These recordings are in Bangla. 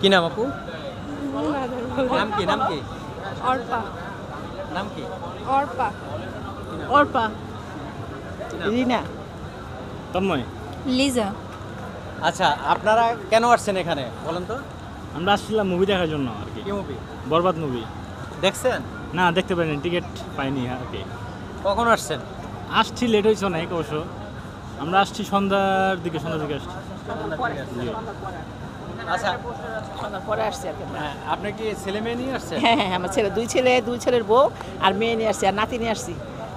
কি নাম আপু? নাম কি? নাম কি? অর্পা। নাম কি? অর্পা। অর্পা। রিনা। তন্ময়। লিজা। আচ্ছা, আপনারা কেন আসছেন এখানে বলেন তো? আমরা আসছিলাম মুভি দেখার জন্য আর কি। কি মুভি বরবাদ মুভি দেখছেন? না, দেখতে পারিনি, টিকিট পাইনি আর কি। কখন আসছেন? আসছি, লেট হয়েছে অনেক অবশ্য। আমরা আসছি সন্ধ্যার দিকে আসছি। জি। আচ্ছা, পরে আসছে আর কি। হ্যাঁ, আপনি কি ছেলে মেয়ে নিয়ে আসছেন? হ্যাঁ হ্যাঁ, আমার ছেলে, দুই ছেলের বউ আর মেয়ে নিয়ে আসছি আর নাতি নিয়ে আসছি।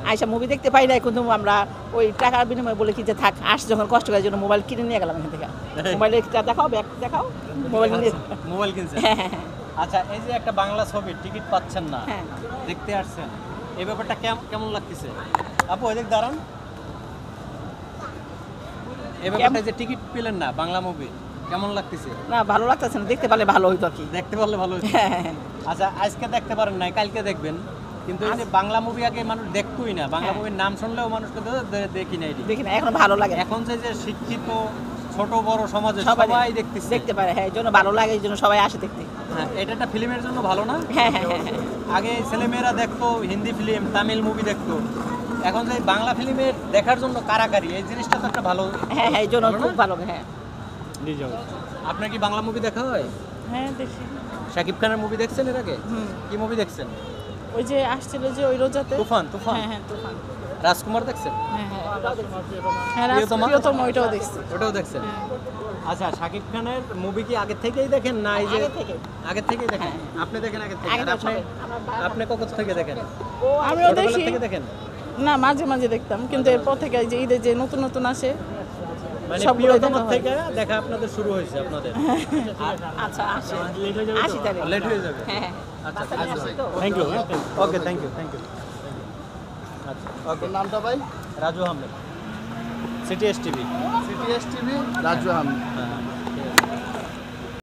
আইসা মুভি দেখতে পাই না, কিন্তু আমরা ওই টাকার বিনিময়ে বলে কি যে থাক, আস যখন কষ্ট করার জন্য মোবাইল কিনে নিয়ে গেলাম এখান থেকে। মোবাইলে দেখাও, ব্যাগ দেখাও, মোবাইল নিয়ে। মোবাইল কিনছেন? হ্যাঁ হ্যাঁ হ্যাঁ। আচ্ছা, এই যে একটা বাংলা ছবি টিকিট পাচ্ছেন না, হ্যাঁ। দেখতে আসছেন, এই ব্যাপারটা কেমন লাগতেছে? আপু ওই দিক দাঁড়ান। এই ব্যাপারটা যে টিকিট পেলেন না বাংলা মুভি, কেমন লাগতেছে? না, ভালো লাগতেছে না, দেখতে পারলে ভালো হইতো আর কি। দেখতে পারলে ভালো হতো। হ্যাঁ হ্যাঁ হ্যাঁ। আচ্ছা, আজকে দেখতে পারেন নাই, কালকে দেখবেন। কিন্তু এই যে বাংলা মুভি আগে মানুষ দেখতোই না, বাংলা মুভির নাম শুনলেও মানুষ কিন্তু দেখি নাই। দেখি না, এখন ভালো লাগে। এখন যে শিক্ষিত ছোট বড় সমাজে সবাই সবাই দেখতেছে, দেখতে পারে, হ্যাঁ, এই জন্য ভালো লাগে, এই জন্য সবাই আসে দেখতে। হ্যাঁ, এটা একটা ফিল্মের জন্য ভালো না? হ্যাঁ হ্যাঁ হ্যাঁ হ্যাঁ। আগে ছেলেমেয়েরা দেখতো হিন্দি ফিল্ম, তামিল মুভি দেখতো, এখন যে বাংলা ফিল্মের দেখার জন্য কারাকারি, এই জিনিসটা তো একটা ভালো। হ্যাঁ হ্যাঁ, এই জন্য ভালো না? খুব ভালো। হ্যাঁ জি যাও। আপনার কি বাংলা মুভি দেখা হয়? হ্যাঁ, দেখি। শাকিব খানের মুভি দেখছেন এর আগে? হুম। কি মুভি দেখছেন? ওই যে আসছিল যে ওই রোজাতে। তুফান। হ্যাঁ হ্যাঁ, তুফান। রাজকুমার দেখছেন? হ্যাঁ হ্যাঁ, হ্যাঁ, প্রিয়তমা? প্রিয়তম ওইটাও দেখছি। ওটাও দেখছেন? হ্যাঁ। আচ্ছা, শাকিব খানের মুভি কি আগে থেকেই দেখেন না এই যে? আগে থেকে। আগে থেকেই দেখেন। আপনি দেখেন আগে থেকে? আগে আর থেকে আপনি আপনি কখন থেকে দেখেন? আমিও ছোটবেলা দেখি। থেকে দেখেন? না, মাঝে মাঝে দেখতাম, কিন্তু এরপর থেকে এই যে ঈদে যে নতুন নতুন আসে মানে সবগুলো প্রিয়তম দেখা হয়। থেকে দেখা আপনাদের শুরু হয়েছে আপনাদের? আচ্ছা, আসে। লেট হয়ে যাবে আসি তাহলে। লেট হয়ে যাবে? হ্যাঁ হ্যাঁ। আচ্ছা, বাচ্চা নিয়ে আসি তো। Thank you. Okay, thank you. আচ্ছা, ওকে। নামটা ভাই? Raju Ahmed, C T S TV. CTS TV, Raju Ahmed.